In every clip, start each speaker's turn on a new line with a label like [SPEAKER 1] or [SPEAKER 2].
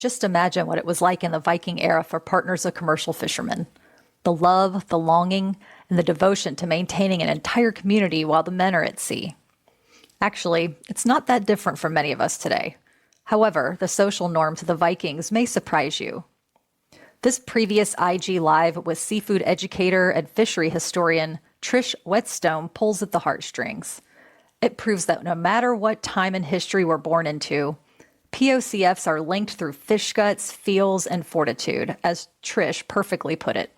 [SPEAKER 1] Just imagine what it was like in the Viking era for partners of commercial fishermen. The love, the longing, and the devotion to maintaining an entire community while the men are at sea. Actually, it's not that different from many of us today. However, the social norms of the Vikings may surprise you. This previous IG Live with seafood educator and fishery historian Trish Whetstone pulls at the heartstrings. It proves that no matter what time in history we're born into, POCFs are linked through fish guts, feels, and fortitude, as Trish perfectly put it.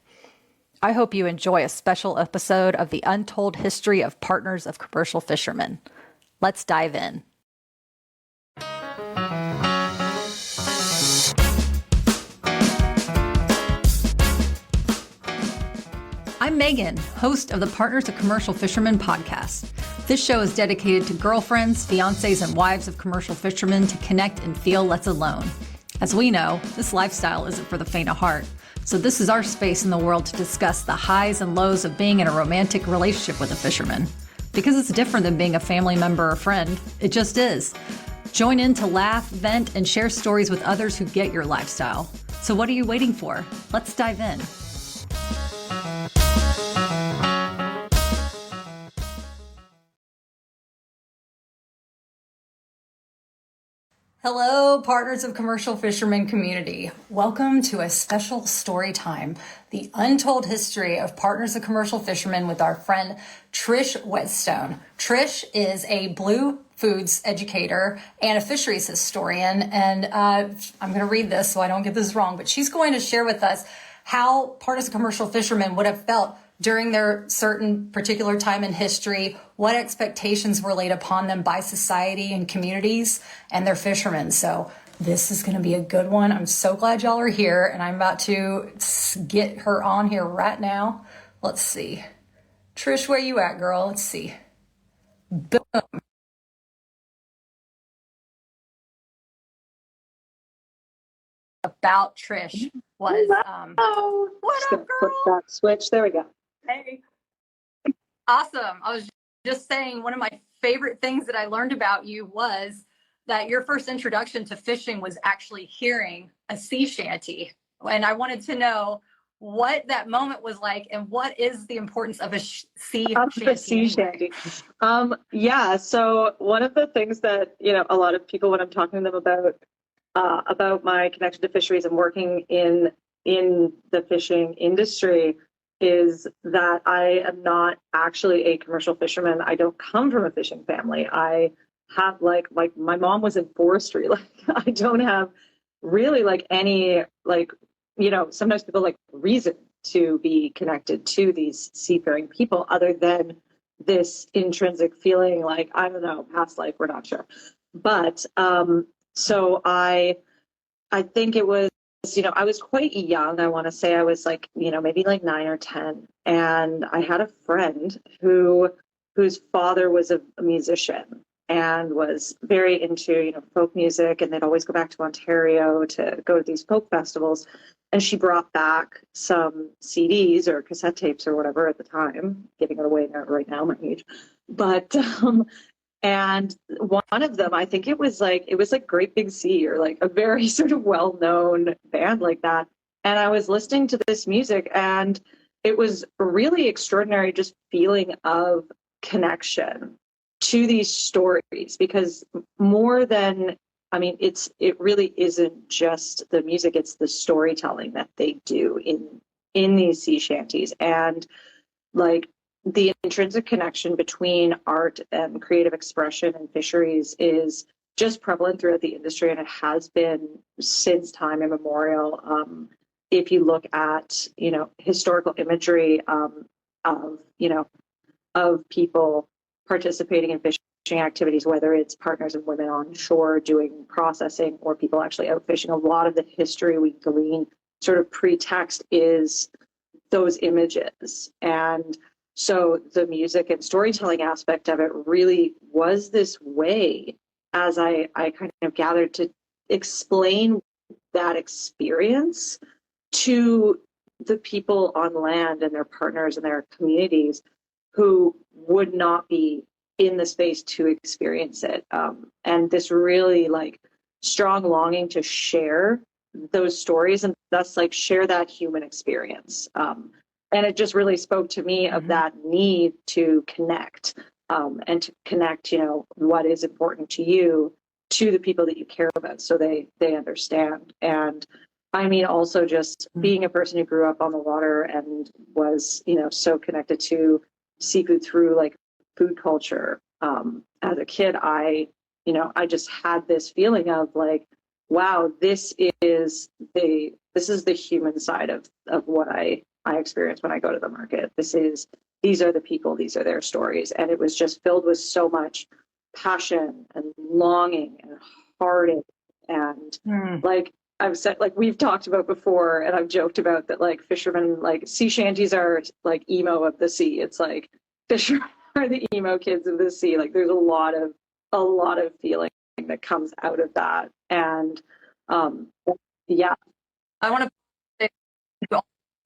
[SPEAKER 1] I hope you enjoy a special episode of the Untold History of Partners of Commercial Fishermen. Let's dive in. I'm Megan, host of the Partners of Commercial Fishermen podcast. This show is dedicated to girlfriends, fiancés, and wives of commercial fishermen to connect and feel less alone. As we know, this lifestyle isn't for the faint of heart, so this is our space in the world to discuss the highs and lows of being in a romantic relationship with a fisherman. Because it's different than being a family member or friend, it just is. Join in to laugh, vent, and share stories with others who get your lifestyle. So what are you waiting for? Let's dive in. Hello, partners of commercial fishermen community. Welcome to a special story time, the untold history of partners of commercial fishermen with our friend Trish Whetstone. Trish is a blue foods educator and a fisheries historian, and I'm going to read this so I don't get this wrong, but she's going to share with us how partners of commercial fishermen would have felt during their certain particular time in history, what expectations were laid upon them by society and communities and their fishermen. So this is going to be a good one. I'm so glad y'all are here, and I'm about to get her on here right now. Let's see. Trish, where you at, girl? Let's see. Boom. About Trish was, what up, girl?
[SPEAKER 2] Flip that switch. There we go.
[SPEAKER 1] Hey. Awesome. I was just saying one of my favorite things that I learned about you was that your first introduction to fishing was actually hearing a sea shanty. And I wanted to know what that moment was like and what is the importance of a sea shanty.
[SPEAKER 2] Yeah. So one of the things that, a lot of people, when I'm talking to them about my connection to fisheries and working in the fishing industry, is that I am not actually a commercial fisherman. I don't come from a fishing family. I have like my mom was in forestry. Like I don't have really any sometimes people reason to be connected to these seafaring people other than this intrinsic feeling I don't know, past life, we're not sure. But so I think it was, I was quite young. I want to say I was maybe 9 or 10. And I had a friend whose father was a musician and was very into, folk music. And they'd always go back to Ontario to go to these folk festivals. And she brought back some CDs or cassette tapes or whatever at the time, giving it away right now, my age. But, and one of them, I think it was Great Big Sea or a very sort of well-known band like that. And I was listening to this music and it was a really extraordinary just feeling of connection to these stories, because more than, it really isn't just the music, it's the storytelling that they do in these sea shanties. And the intrinsic connection between art and creative expression and fisheries is just prevalent throughout the industry, and it has been since time immemorial. If you look at, historical imagery of people participating in fishing activities, whether it's partners and women on shore doing processing or people actually out fishing, a lot of the history we glean sort of pretext is those images. And so the music and storytelling aspect of it really was this way, as I kind of gathered, to explain that experience to the people on land and their partners and their communities who would not be in the space to experience it. And this really strong longing to share those stories and thus like share that human experience. And it just really spoke to me of that need to connect, and to connect, what is important to you to the people that you care about, so they understand. And I mean, also just being a person who grew up on the water and was, so connected to seafood through like food culture. As a kid, I just had this feeling of like, wow, this is the human side of what I experience when I go to the market. These are the people, these are their stories. And it was just filled with so much passion and longing and heartache. And like I've said, like we've talked about before, and I've joked about that, like fishermen, like sea shanties are like emo of the sea. It's like fishermen are the emo kids of the sea. Like there's a lot of feeling that comes out of that. And yeah.
[SPEAKER 1] I want to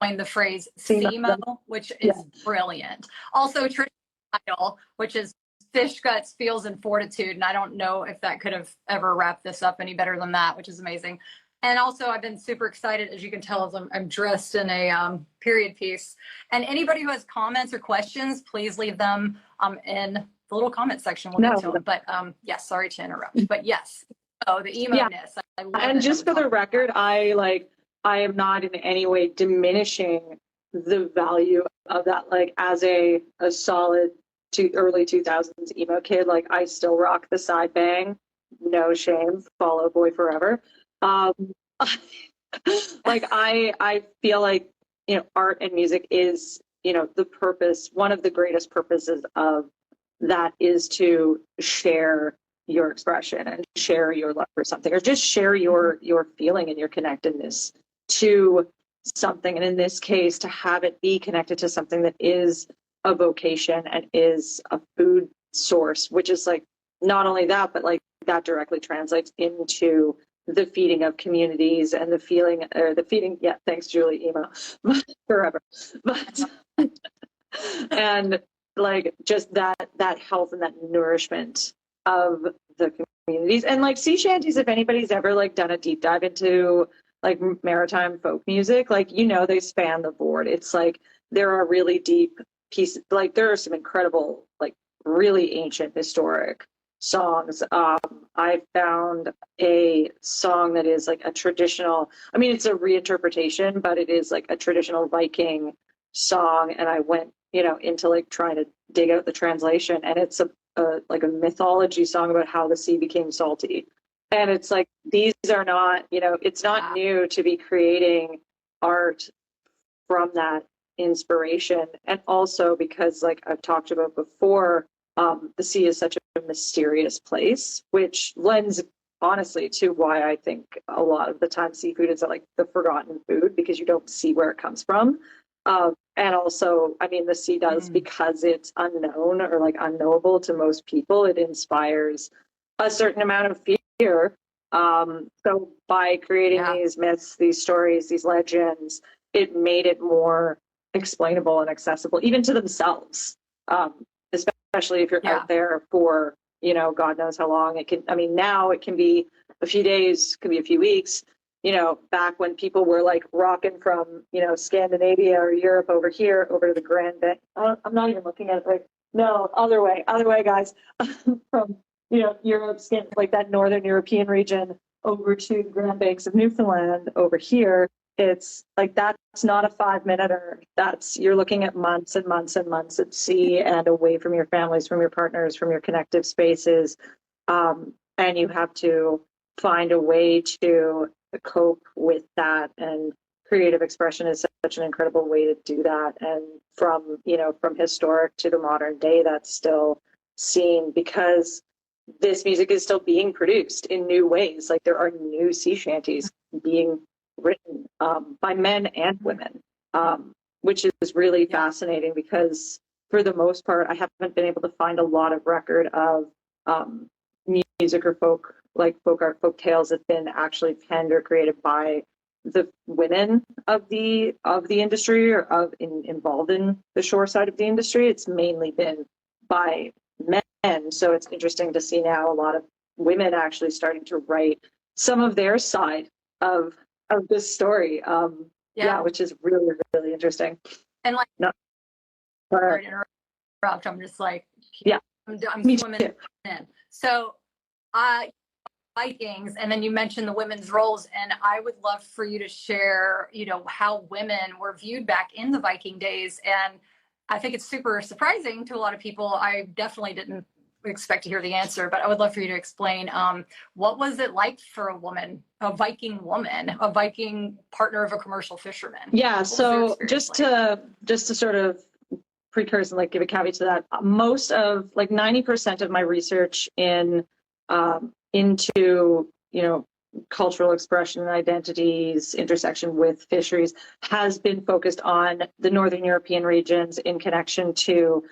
[SPEAKER 1] coin the phrase SEMO, which is brilliant. Also, Trish title, which is Fish Guts, Feels, and Fortitude. And I don't know if that could have ever wrapped this up any better than that, which is amazing. And also, I've been super excited, as you can tell, as I'm dressed in a period piece. And anybody who has comments or questions, please leave them in the little comment section. We'll get to them. But yes, sorry to interrupt. But yes, the emo-ness. I love
[SPEAKER 2] and just for the record, I am not in any way diminishing the value of that. Like as a solid early 2000s emo kid, like I still rock the side bang, no shame, follow boy forever. Like I feel like, art and music is, the purpose, one of the greatest purposes of that is to share your expression and share your love for something, or just share your feeling and your connectedness to something. And in this case, to have it be connected to something that is a vocation and is a food source, which is like not only that, but like that directly translates into the feeding of communities and the feeding. Yeah, thanks, Julie, emo forever. But and like just that health and that nourishment of the communities. And like sea shanties, if anybody's ever like done a deep dive into like maritime folk music, like they span the board. It's like there are really deep pieces, like there are some incredible, like really ancient historic songs. I found a song that is like a traditional, I mean, it's a reinterpretation, but it is like a traditional Viking song. And I went, into like trying to dig out the translation, and it's like a mythology song about how the sea became salty. And it's like, these are not, it's not new to be creating art from that inspiration. And also because, like I've talked about before, the sea is such a mysterious place, which lends honestly to why I think a lot of the time seafood is like the forgotten food, because you don't see where it comes from. And also, I mean, the sea does, because it's unknown or like unknowable to most people, it inspires a certain amount of fear. So by creating these myths, these stories, these legends, it made it more explainable and accessible, even to themselves. Especially if you're out there for, God knows how long it can. I mean, now it can be a few days, could be a few weeks. Back when people were like rocking from, Scandinavia or Europe over here, over to the Grand Bank. I'm not even looking at it right. No, other way, guys. From, Europe, like that Northern European region over to the Grand Banks of Newfoundland over here. It's like, that's not a 5-minute. You're looking at months and months and months at sea and away from your families, from your partners, from your connective spaces. And you have to find a way to cope with that, and creative expression is such an incredible way to do that. And from historic to the modern day, that's still seen, because this music is still being produced in new ways. Like there are new sea shanties being written by men and women, which is really fascinating, because for the most part, I haven't been able to find a lot of record of music or folk art, folk tales that's been actually penned or created by the women of the industry, or involved in the shore side of the industry. It's mainly been by men. So it's interesting to see now a lot of women actually starting to write some of their side of of this story. Yeah, which is really, really interesting.
[SPEAKER 1] And like,
[SPEAKER 2] no,
[SPEAKER 1] sorry to interrupt. I'm just like,
[SPEAKER 2] yeah,
[SPEAKER 1] I'm swimming in. So, Vikings, and then you mentioned the women's roles, and I would love for you to share, how women were viewed back in the Viking days. And I think it's super surprising to a lot of people. I definitely didn't expect to hear the answer, but I would love for you to explain what was it like for a woman, a Viking woman, a Viking partner of a commercial fisherman?
[SPEAKER 2] Yeah, so just to sort of precursor and like give a caveat to that, most of like 90% of my research into cultural expression and identities intersection with fisheries has been focused on the Northern European regions in connection to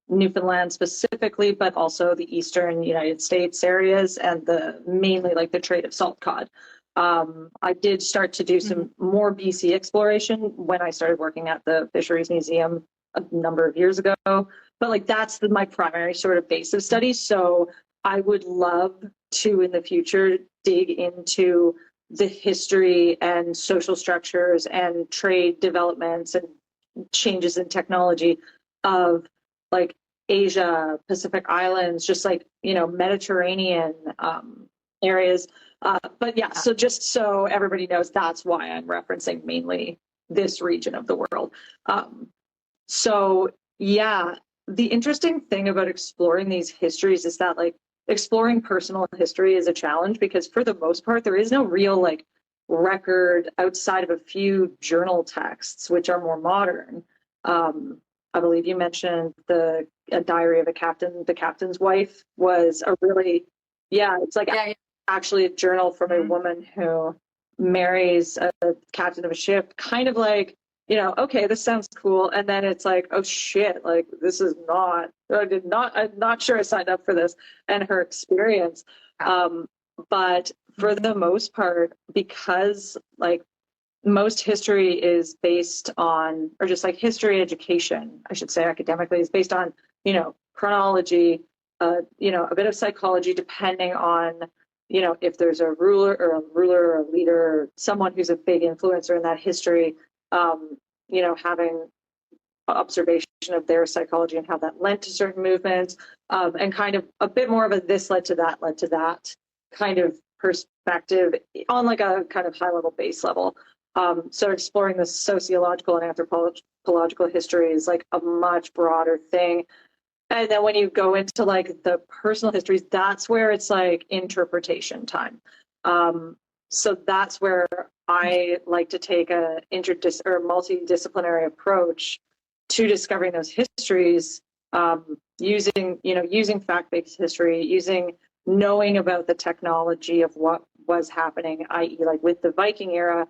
[SPEAKER 2] Newfoundland specifically, but also the Eastern United States areas and mainly like the trade of salt cod. I did start to do some more BC exploration when I started working at the Fisheries Museum a number of years ago, but like that's my primary sort of base of study. So I would love to in the future dig into the history and social structures and trade developments and changes in technology of like Asia, Pacific Islands, just like, Mediterranean areas. But yeah, so just so everybody knows, that's why I'm referencing mainly this region of the world. So yeah, the interesting thing about exploring these histories is that like exploring personal history is a challenge because for the most part, there is no real like record outside of a few journal texts, which are more modern. I believe you mentioned a diary of a captain. The captain's wife was a really, it's like actually a journal from a woman who marries a captain of a ship, kind of like, okay, this sounds cool. And then it's like, oh shit, like this is not, I'm not sure I signed up for this, and her experience. But for the most part, because like most history is based on, or just like history education, I should say academically, is based on, chronology, a bit of psychology, depending on, if there's a ruler or a leader, or someone who's a big influencer in that history, having observation of their psychology and how that led to certain movements, and kind of a bit more of a this led to that kind of perspective on like a kind of high level base level. So exploring the sociological and anthropological history is like a much broader thing. And then when you go into like the personal histories, that's where it's like interpretation time. So that's where I like to take a multidisciplinary approach to discovering those histories, using fact-based history, knowing about the technology of what was happening, i.e. like with the Viking era,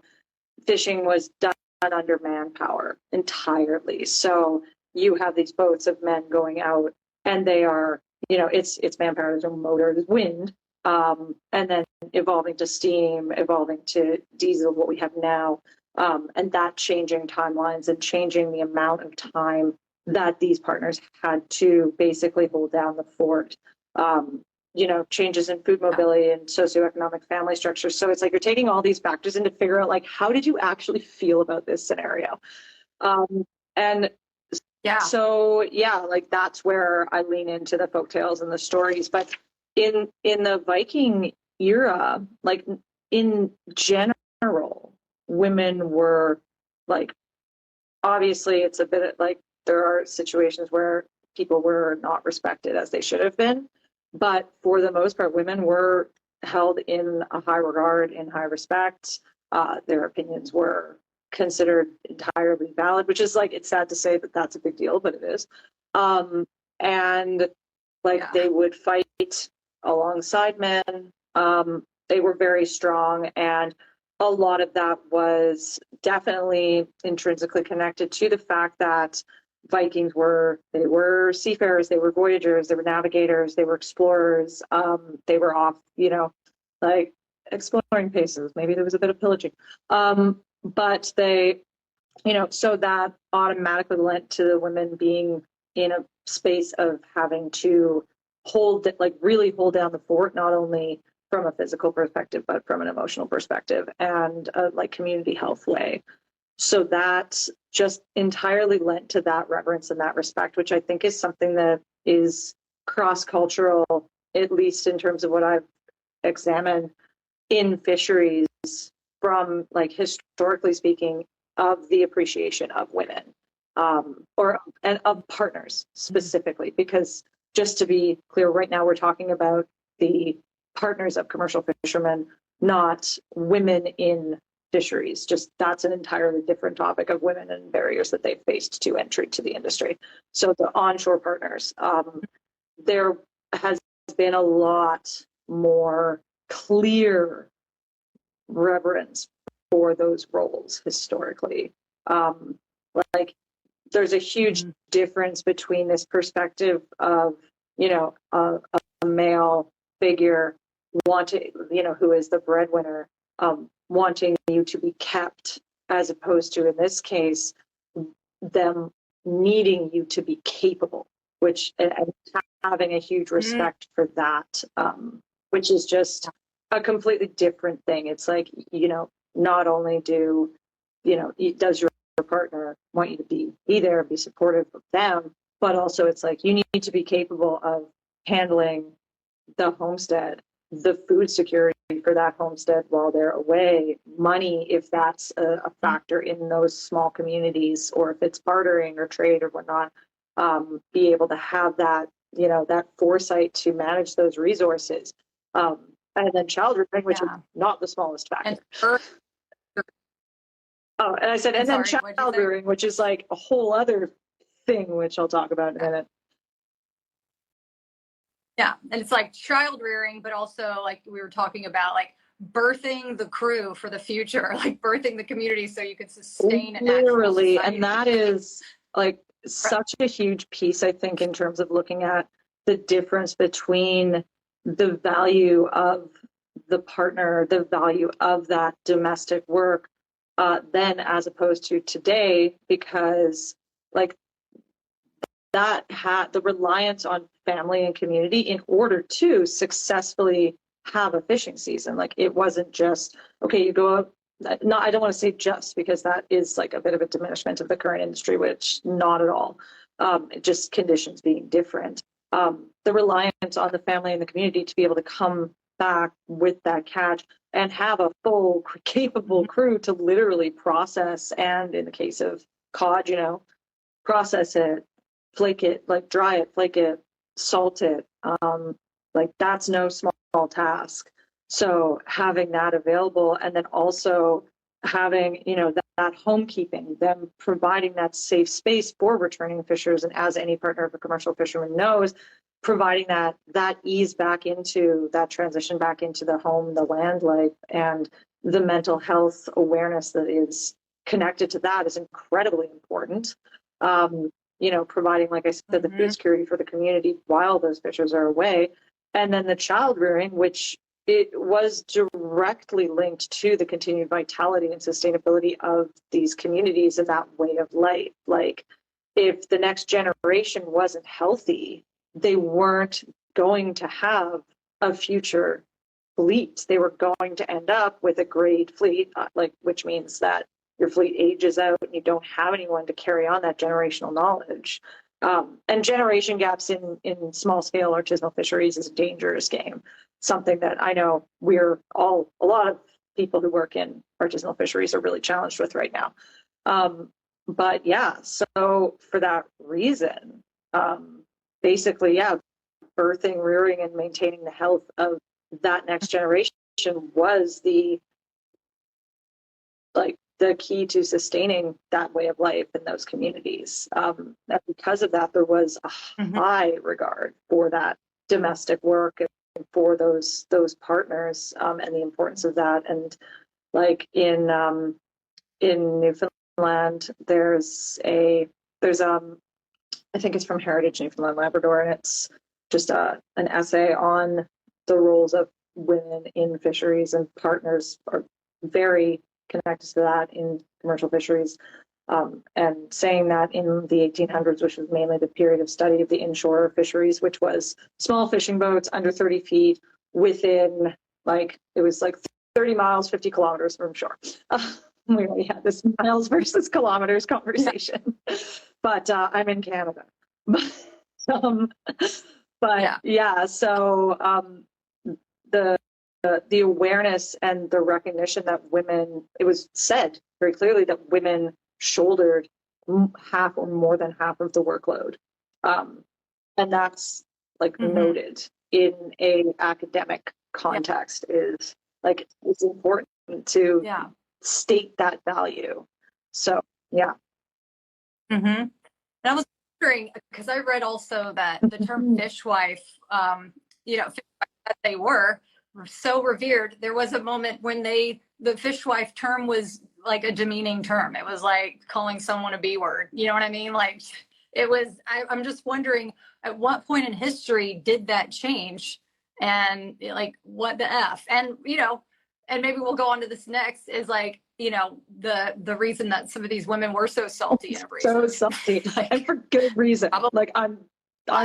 [SPEAKER 2] fishing was done under manpower entirely. So you have these boats of men going out and they are, it's manpower, there's no motor, there's wind, and then evolving to steam, evolving to diesel, what we have now, and that changing timelines and changing the amount of time that these partners had to basically hold down the fort. Changes in food mobility and socioeconomic family structure. So it's like you're taking all these factors in to figure out like, how did you actually feel about this scenario? Like that's where I lean into the folktales and the stories. But in the Viking era, like in general, women were like, obviously it's a bit like there are situations where people were not respected as they should have been. But for the most part, women were held in a high regard, in high respect. Their opinions were considered entirely valid, which is like, it's sad to say that that's a big deal, but it is. They would fight alongside men. They were very strong. And a lot of that was definitely intrinsically connected to the fact that Vikings were seafarers, they were voyagers, they were navigators, they were explorers, they were off, like exploring places. Maybe there was a bit of pillaging. But they, so that automatically lent to the women being in a space of having to really hold down the fort, not only from a physical perspective, but from an emotional perspective and a like community health way. So that just entirely lent to that reverence and that respect, which I think is something that is cross-cultural, at least in terms of what I've examined in fisheries from like historically speaking of the appreciation of women and of partners specifically, because just to be clear, right now we're talking about the partners of commercial fishermen, not women in fisheries. Just that's an entirely different topic of women and barriers that they've faced to entry to the industry. So the onshore partners, there has been a lot more clear reverence for those roles historically. Like there's a huge difference between this perspective of, you know, a male figure wanting, you know, who is the breadwinner, wanting you to be kept, as opposed to, in this case, them needing you to be capable, which, and having a huge respect for that, which is just a completely different thing. It's like, you know, not only do, you know, does your partner want you to be there, be supportive of them, but also it's like you need to be capable of handling the homestead, the food security for that homestead while they're away, money if that's a factor in those small communities, or if it's bartering or trade or whatnot, be able to have that, you know, that foresight to manage those resources. And then child rearing, which is not the smallest factor. And I said, and then child rearing, which is like a whole other thing, which I'll talk about in a minute.
[SPEAKER 1] Yeah, and it's like child rearing, but also like we were talking about, like birthing the crew for the future, like birthing the community so you can sustain it.
[SPEAKER 2] Literally, and that is like such a huge piece, I think, in terms of looking at the difference between the value of the partner, the value of that domestic work, then as opposed to today, because like that had the reliance on family and community in order to successfully have a fishing season. Like it wasn't just, okay, you go out. No, I don't want to say just, because that is like a bit of a diminishment of the current industry, which not at all. Just conditions being different. The reliance on the family and the community to be able to come back with that catch and have a full capable crew to literally process, and in the case of cod, you know, process it, flake it, like dry it, flake it, salt it. Like that's no small task. So having that available, and then also having, you know, that homekeeping, them providing that safe space for returning fishers, and as any partner of a commercial fisherman knows, providing that ease back into that transition back into the home, the land life, and the mental health awareness that is connected to that is incredibly important. You know, providing, like I said, the food security for the community while those fishers are away. And then the child rearing, which it was directly linked to the continued vitality and sustainability of these communities and that way of life. Like if the next generation wasn't healthy, they weren't going to have a future fleet. They were going to end up with a grade fleet, which means that your fleet ages out and you don't have anyone to carry on that generational knowledge. And generation gaps in small scale artisanal fisheries is a dangerous game. Something that I know a lot of people who work in artisanal fisheries are really challenged with right now. But yeah, so for that reason, basically, yeah, birthing, rearing, and maintaining the health of that next generation was the key to sustaining that way of life in those communities. And because of that, there was a high regard for that domestic work and for those partners, and the importance of that. And like in Newfoundland, there's I think it's from Heritage Newfoundland Labrador, and it's just an essay on the roles of women in fisheries, and partners are very connected to that in commercial fisheries, and saying that in the 1800s, which was mainly the period of study of the inshore fisheries, which was small fishing boats under 30 feet within Like it was like 30 miles, 50 kilometers from shore. We already had this miles versus kilometers conversation, but I'm in Canada. um, but yeah, so the awareness and the recognition that women, it was said very clearly that women shouldered half or more than half of the workload, and that's like noted in a academic context is like it's important to state that value. So yeah.
[SPEAKER 1] And I was wondering, because I read also that the term fishwife, fishwife that they were so revered. There was a moment when the fishwife term was like a demeaning term. It was like calling someone a B word. You know what I mean? Like it was, I'm just wondering at what point in history did that change? And like, what the F? And, and maybe we'll go on to this next is like, the reason that some of these women were so salty and abrasive.
[SPEAKER 2] So salty, and for good reason. Like I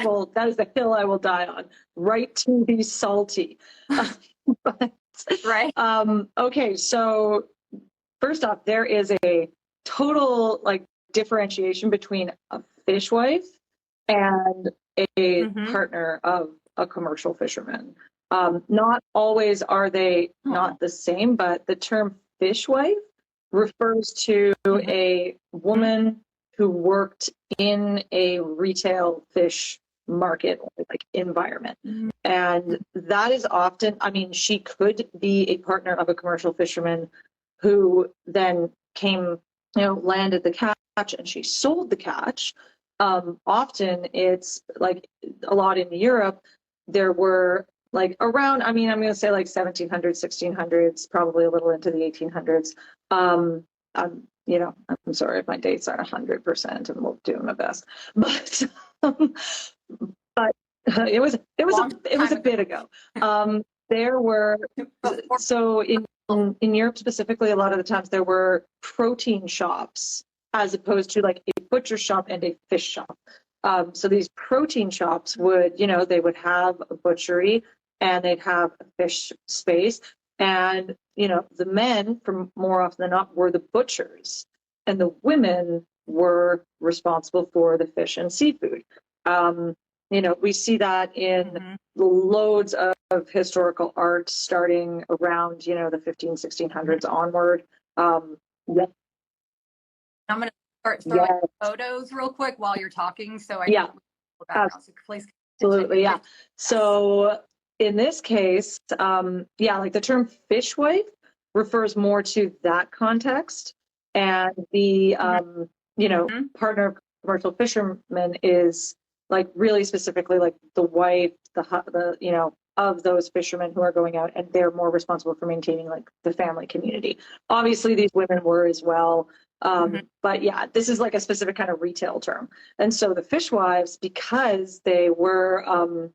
[SPEAKER 2] will, that is the hill I will die on, right to be salty. But,
[SPEAKER 1] right.
[SPEAKER 2] Okay, so first off, there is a total like differentiation between a fishwife and a partner of a commercial fisherman. Not always are they not the same, but the term fishwife refers to a woman who worked in a retail fish market or like environment. And that is often, I mean, she could be a partner of a commercial fisherman who then came, landed the catch and she sold the catch. Often it's like a lot in Europe, there were like around, I mean, I'm going to say like 1700s, 1600s, probably a little into the 1800s. I'm sorry if my dates are 100% and we'll do my best, but it was a bit ago. There were, so in Europe specifically, a lot of the times there were protein shops as opposed to like a butcher shop and a fish shop. So these protein shops would, they would have a butchery and they'd have a fish space. And, the men, from more often than not, were the butchers. And the women were responsible for the fish and seafood. We see that in loads of historical art starting around, the 1600s onward.
[SPEAKER 1] I'm going to start throwing photos real quick while you're talking. So I can so please
[SPEAKER 2] absolutely. Yeah. So in this case, like the term fishwife refers more to that context. And the, partner of commercial fisherman is like really specifically like the wife, the of those fishermen who are going out, and they're more responsible for maintaining like the family community. Obviously these women were as well. But yeah, this is like a specific kind of retail term. And so the fishwives, because they were,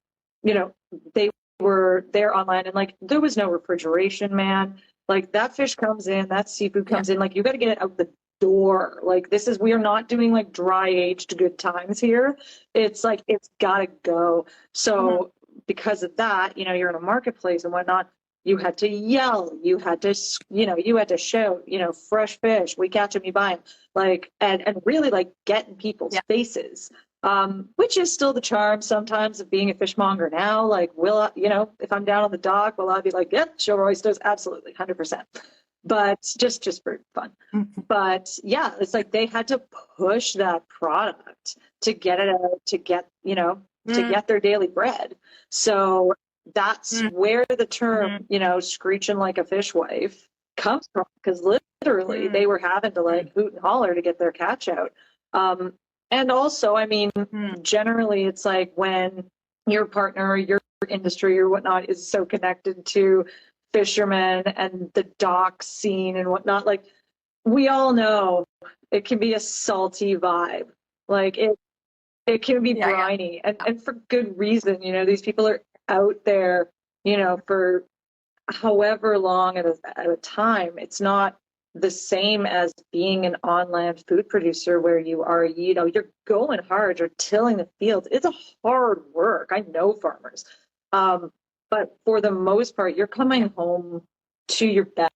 [SPEAKER 2] they were there online and like there was no refrigeration, man. Like that fish comes in, that seafood comes in, like you got to get it out the door. Like we are not doing like dry aged good times here. It's like, it's gotta go. So because of that, you're in a marketplace and whatnot, you had to yell, you had to shout, fresh fish, we catch them, you buy them, like, and really like get in people's faces, which is still the charm sometimes of being a fishmonger now. Like, if I'm down on the dock, will I be like, yep, shore oysters, absolutely, 100%. But just for fun. But yeah, it's like they had to push that product to get it out, to get, to get their daily bread. So that's where the term, screeching like a fishwife comes from, because literally they were having to like hoot and holler to get their catch out. And also, I mean, generally it's like when your partner, your industry or whatnot is so connected to fishermen and the dock scene and whatnot, like we all know it can be a salty vibe. Like it can be briny and for good reason. These people are out there, for however long at a time. It's not the same as being an on-land food producer where you are, you're going hard, you're tilling the fields. It's a hard work. I know farmers. but for the most part, you're coming home to your bed,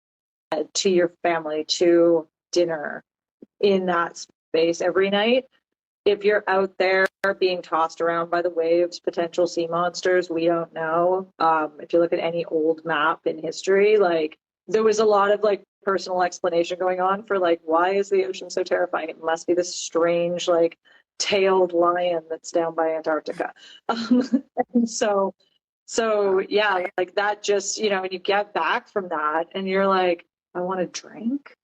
[SPEAKER 2] to your family, to dinner in that space every night. If you're out there being tossed around by the waves, potential sea monsters, we don't know. If you look at any old map in history, like there was a lot of like personal explanation going on for like, why is the ocean so terrifying? It must be this strange like tailed lion that's down by Antarctica. And so yeah, like that just, you know, when you get back from that and you're like, I want a drink,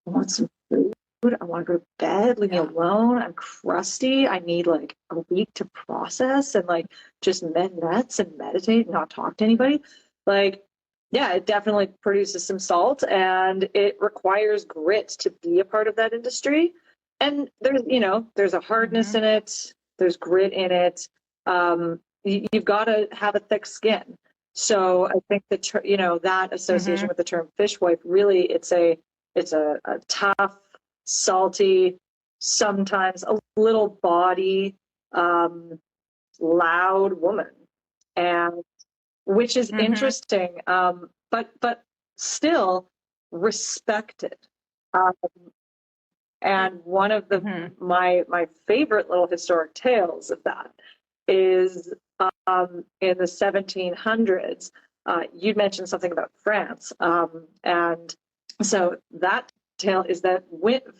[SPEAKER 2] I want some food, I want to go to bed, leave me alone, I'm crusty, I need like a week to process and like just mend nets and meditate and not talk to anybody. Like, yeah, it definitely produces some salt and it requires grit to be a part of that industry. And there's, you know, there's a hardness in it, there's grit in it. You've got to have a thick skin. So I think that, you know, that association with the term fishwife, really, it's a tough, salty, sometimes a little bawdy, loud woman, and which is interesting, but still respected. And one of the my favorite little historic tales of that is in the 1700s. You'd mentioned something about France, and so that tale is that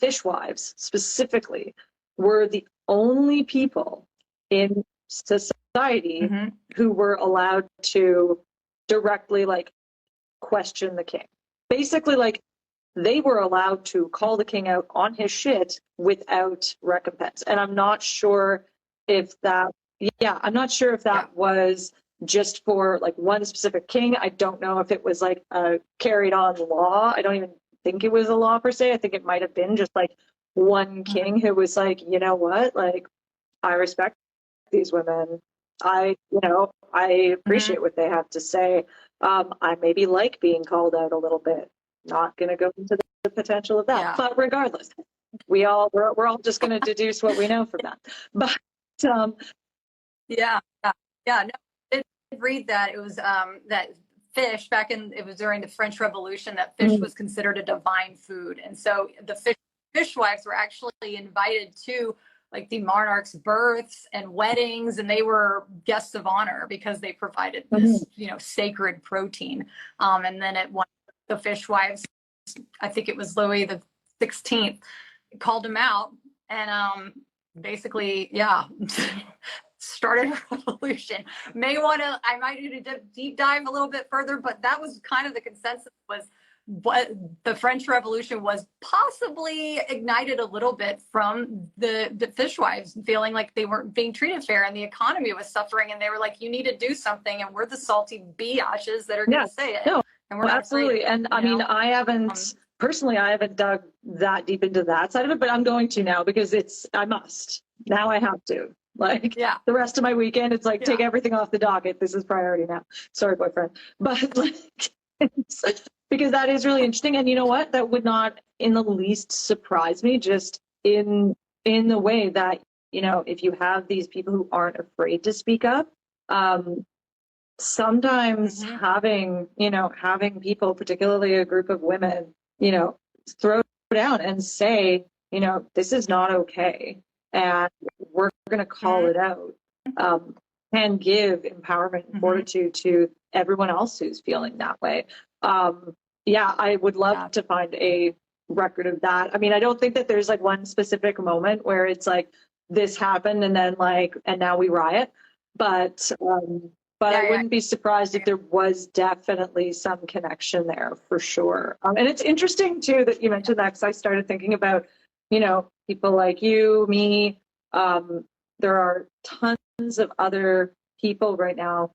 [SPEAKER 2] fishwives specifically were the only people in society who were allowed to directly like question the king. Basically, like they were allowed to call the king out on his shit without recompense. And I'm not sure if that, I'm not sure if that was just for like one specific king. I don't know if it was like a carried on law. I don't even think it was a law per se. I think it might have been just like one king who was like, you know what, like I respect these women. I appreciate what they have to say. I maybe like being called out a little bit. Not going to go into the potential of that, but regardless, we're all just going to deduce what we know from that. But
[SPEAKER 1] no, I did read that it was that fish it was during the French Revolution that fish was considered a divine food, and so the fishwives were actually invited to like the monarch's births and weddings, and they were guests of honor because they provided this, you know, sacred protein. And then the fishwives, I think it was Louis the 16th, called him out and basically, started a revolution. I might need to deep dive a little bit further, but that was kind of the consensus, was what the French Revolution was possibly ignited a little bit from the fishwives feeling like they weren't being treated fair and the economy was suffering, and they were like, you need to do something, and we're the salty biatches that are going to say it.
[SPEAKER 2] No,
[SPEAKER 1] and we're
[SPEAKER 2] absolutely. And I mean, I haven't personally, I haven't dug that deep into that side of it, but I'm going to now because I must. Now I have to. Like the rest of my weekend, it's like take everything off the docket. This is priority now. Sorry, boyfriend. But like because that is really interesting. And you know what? That would not in the least surprise me, just in the way that, you know, if you have these people who aren't afraid to speak up, sometimes having people, particularly a group of women, you know, throw down and say, you know, this is not okay, and we're going to call it out, can give empowerment and fortitude to everyone else who's feeling that way. I would love to find a record of that. I mean, I don't think that there's like one specific moment where it's like this happened and then like, and now we riot, but I wouldn't be surprised if there was definitely some connection there for sure. And it's interesting too that you mentioned that, because I started thinking about, you know, people like you, me. There are tons of other people right now.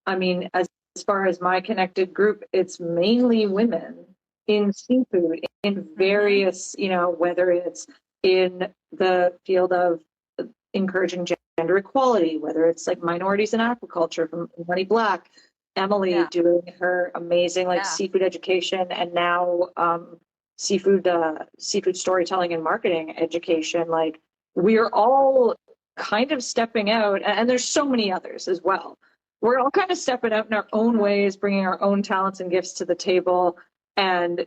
[SPEAKER 2] I mean, as far as my connected group, it's mainly women in seafood, in various, you know, whether it's in the field of encouraging gender equality, whether it's like minorities in aquaculture from Money Black, Emily doing her amazing like seafood education, and now seafood storytelling and marketing education. Like we are all kind of stepping out, and there's so many others as well. we're all kind of stepping out in our own ways, bringing our own talents and gifts to the table, and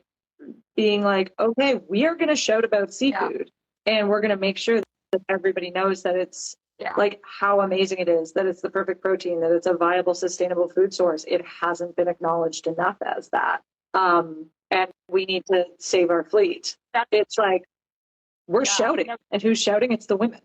[SPEAKER 2] being like, okay, we are going to shout about seafood, and we're going to make sure that everybody knows that it's like how amazing it is, that it's the perfect protein, that it's a viable, sustainable food source. It hasn't been acknowledged enough as that. And we need to save our fleet. It's like, we're shouting, and who's shouting? It's the women,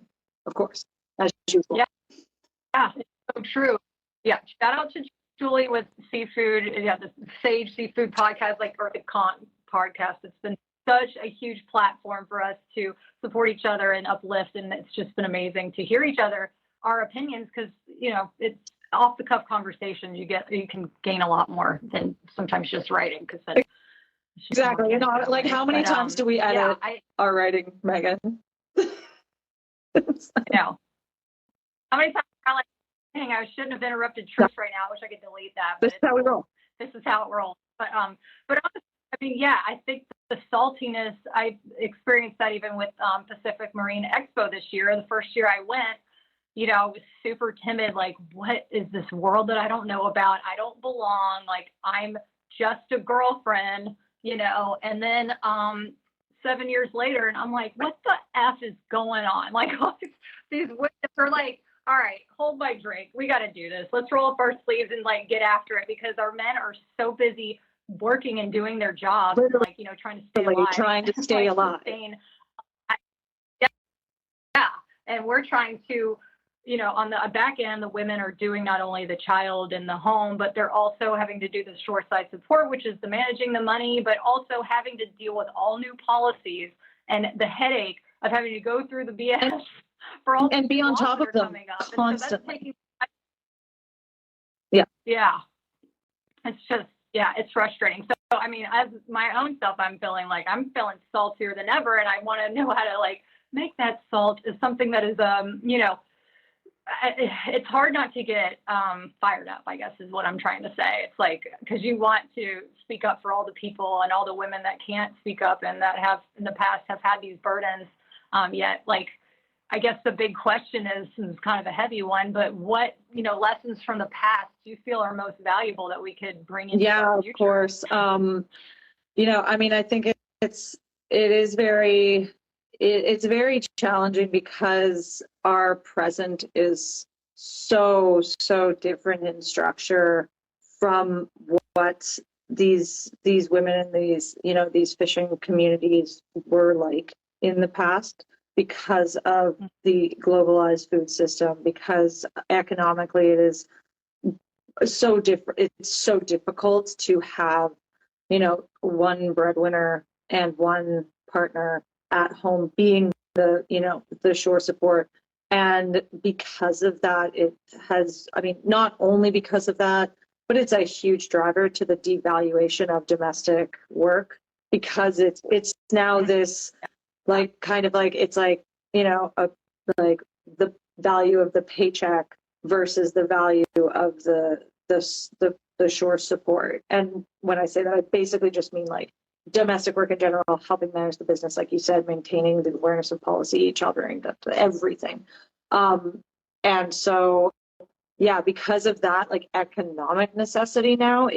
[SPEAKER 2] of course, as usual.
[SPEAKER 3] Yeah, it's so true. Yeah, shout out to Julie with seafood. Yeah, the Sage Seafood podcast, like, or the Con podcast. It's been such a huge platform for us to support each other and uplift, and it's just been amazing to hear each other, our opinions, because it's off the cuff conversations. You can gain a lot more than sometimes just writing, because then
[SPEAKER 2] exactly. You know, like, how many times do we edit our writing, Megan?
[SPEAKER 3] How many times I'm like, dang, I shouldn't have interrupted Trish right now. I wish I could delete that. But
[SPEAKER 2] this is how we roll.
[SPEAKER 3] This is how it rolls. But honestly, I mean, I think the saltiness, I experienced that even with Pacific Marine Expo this year. The first year I went, I was super timid. Like, what is this world that I don't know about? I don't belong. Like, I'm just a girlfriend, and then 7 years later, and I'm like, what the F is going on? Like, all these women are like, all right, hold my drink. We got to do this. Let's roll up our sleeves and like get after it, because our men are so busy working and doing their jobs, like, trying to stay alive.
[SPEAKER 2] Trying to stay alive.
[SPEAKER 3] And we're trying to, on the back end, the women are doing not only the child and the home, but they're also having to do the shoreside support, which is the managing the money, but also having to deal with all new policies and the headache of having to go through the BS for all
[SPEAKER 2] and be on top of them constantly.
[SPEAKER 3] Yeah. It's just, it's frustrating. So, I mean, as my own self, I'm feeling saltier than ever. And I want to know how to like make that salt is something that is, it's hard not to get fired up, I guess is what I'm trying to say. It's like, because you want to speak up for all the people and all the women that can't speak up and that have in the past have had these burdens. Yet, like, I guess the big question is kind of a heavy one, but what, lessons from the past do you feel are most valuable that we could bring into our future?
[SPEAKER 2] Of course. I mean, I think it's very challenging because our present is so different in structure from what these women and these fishing communities were like in the past, because of the globalized food system, because economically it is so different. It's so difficult to have, one breadwinner and one partner at home being the shore support. And because of that, it has, I mean, not only because of that, but it's a huge driver to the devaluation of domestic work, because it's now this like kind of like, it's like, like the value of the paycheck versus the value of the shore support. And when I say that, I basically just mean like domestic work in general, helping manage the business, like you said, maintaining the awareness of policy, sheltering, everything. And so, because of that, like economic necessity now,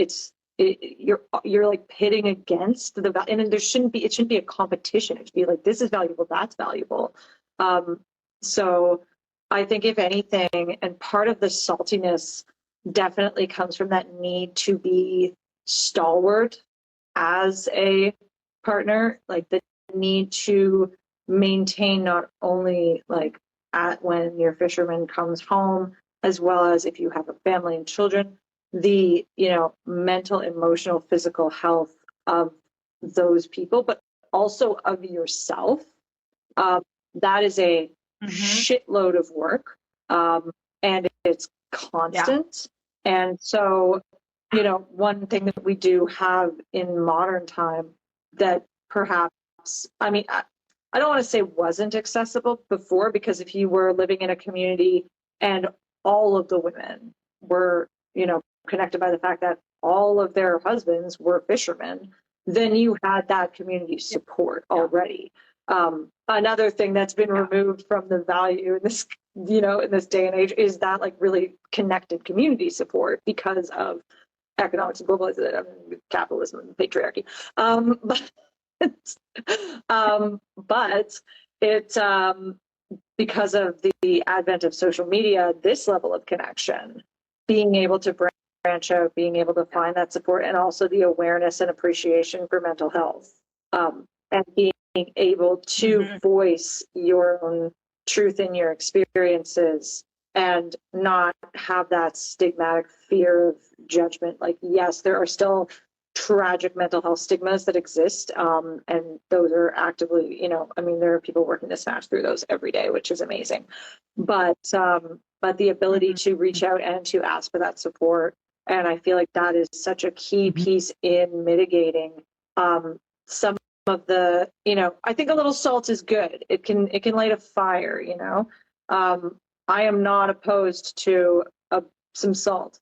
[SPEAKER 2] you're like pitting against the value, and it shouldn't be a competition. It should be like, this is valuable, that's valuable. So I think if anything, and part of the saltiness definitely comes from that need to be stalwart as a partner, like the need to maintain not only like when your fisherman comes home, as well as if you have a family and children, the mental, emotional, physical health of those people, but also of yourself. That is a shitload of work, and it's constant. And so, one thing that we do have in modern time that perhaps, I mean, I don't want to say wasn't accessible before, because if you were living in a community and all of the women were, connected by the fact that all of their husbands were fishermen, then you had that community support already. Another thing that's been removed from the value in this in this day and age, is that like really connected community support because of economics and globalization, capitalism and patriarchy. But it's because of the advent of social media, this level of connection, being able to branch out, being able to find that support, and also the awareness and appreciation for mental health, and being able to voice your own truth in your experiences and not have that stigmatic fear of judgment. Like, yes, there are still tragic mental health stigmas that exist, and those are actively, there are people working to smash through those every day, which is amazing. But the ability to reach out and to ask for that support, and I feel like that is such a key piece in mitigating some of the, I think a little salt is good. It can light a fire. I am not opposed to some salt,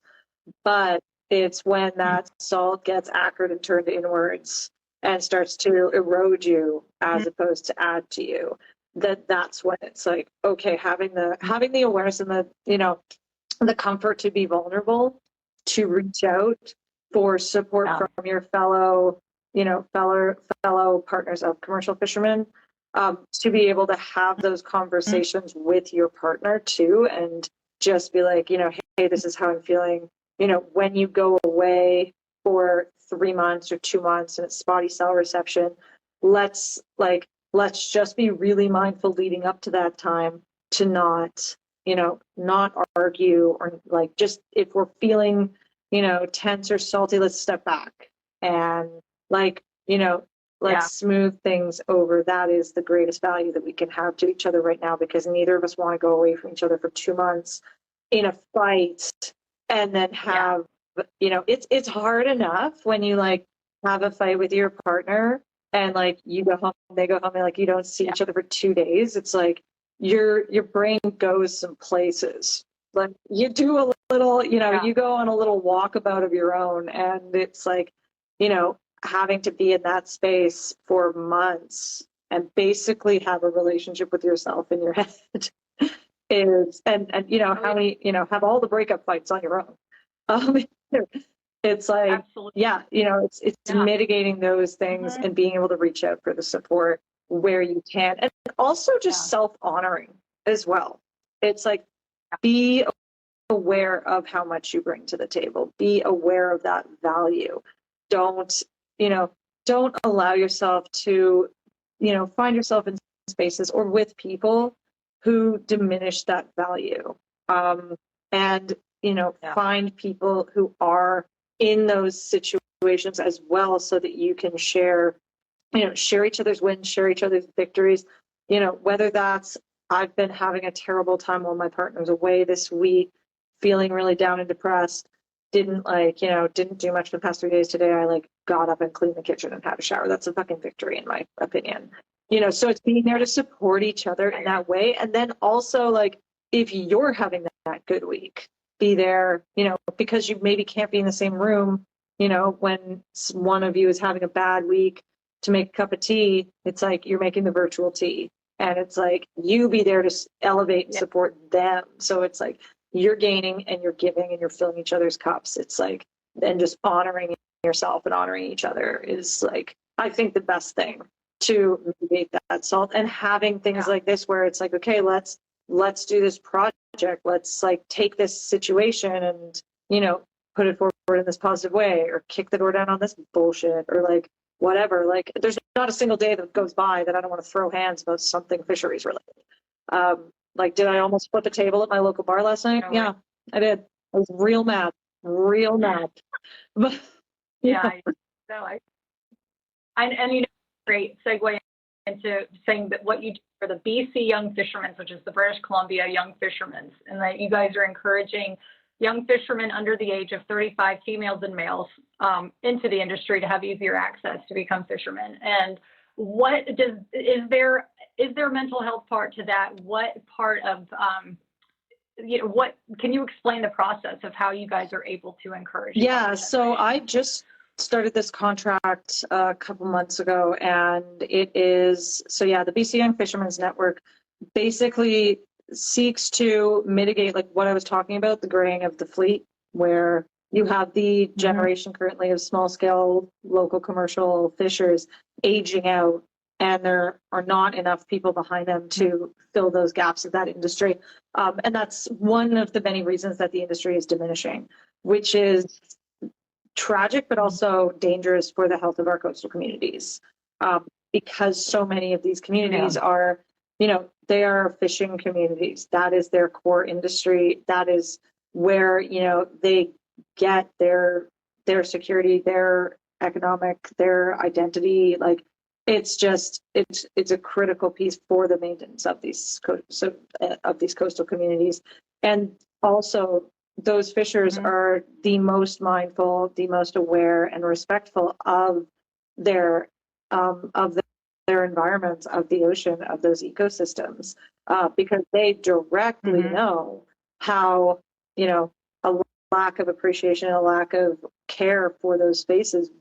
[SPEAKER 2] but it's when that salt gets acrid and turned inwards and starts to erode you as opposed to add to you, that's when it's like, okay, having the awareness and the comfort to be vulnerable, to reach out for support from your fellow partners of commercial fishermen, to be able to have those conversations with your partner too, and just be like, hey, this is how I'm feeling. When you go away for 3 months or 2 months and it's spotty cell reception, let's just be really mindful leading up to that time to not argue, or like, just if we're feeling, tense or salty, let's step back and let's smooth things over. That is the greatest value that we can have to each other right now, because neither of us want to go away from each other for 2 months in a fight. And then have, it's hard enough when you have a fight with your partner and you go home, they go home, and you don't see each other for 2 days. It's like your brain goes some places. Like, you do a little, you go on a little walkabout of your own, and it's like, having to be in that space for months and basically have a relationship with yourself in your head is, and how many, have all the breakup fights on your own. It's like,
[SPEAKER 3] absolutely.
[SPEAKER 2] It's mitigating those things and being able to reach out for the support where you can, and also just self-honoring as well. It's like, be aware of how much you bring to the table, be aware of that value. Don't allow yourself to, find yourself in spaces or with people who diminish that value. And find people who are in those situations as well, so that you can share each other's wins, share each other's victories. Whether that's, I've been having a terrible time while my partner's away this week, feeling really down and depressed, didn't do much for the past 3 days. Today I got up and cleaned the kitchen and had a shower. That's a fucking victory in my opinion. So it's being there to support each other in that way. And then also, if you're having that good week, be there, because you maybe can't be in the same room, when one of you is having a bad week, to make a cup of tea. It's like you're making the virtual tea, and it's like you be there to elevate and support them. So it's like you're gaining and you're giving and you're filling each other's cups. It's like, and just honoring yourself and honoring each other is I think the best thing to mitigate that salt. And having things like this where it's like, okay, let's do this project. Let's take this situation and, put it forward in this positive way, or kick the door down on this bullshit, or whatever. There's not a single day that goes by that I don't want to throw hands about something fisheries related. Did I almost flip a table at my local bar last night? No, yeah, I did. I was real mad. But great segue into saying that what you do for the BC Young Fishermen's, which is the British Columbia Young Fishermen's, and that you guys are encouraging young fishermen under the age of 35, females and males, into the industry to have easier access to become fishermen. And is there a mental health part to that? What part of, what can you explain the process of how you guys are able to encourage? Yeah, so I just started this contract a couple months ago, and it is, the BC Young Fishermen's Network basically seeks to mitigate, like what I was talking about, the graying of the fleet, where you have the generation currently of small scale local commercial fishers aging out, and there are not enough people behind them to fill those gaps of that industry. And that's one of the many reasons that the industry is diminishing, which is tragic, but also dangerous for the health of our coastal communities. Because so many of these communities are, they are fishing communities. That is their core industry. That is where, they get their security, their economic, their identity. Like, it's just, it's a critical piece for the maintenance of these coastal communities. And also, those fishers are the most mindful, the most aware and respectful of their environments, of the ocean, of those ecosystems, because they directly know how, a lack of appreciation, a lack of care for those spaces,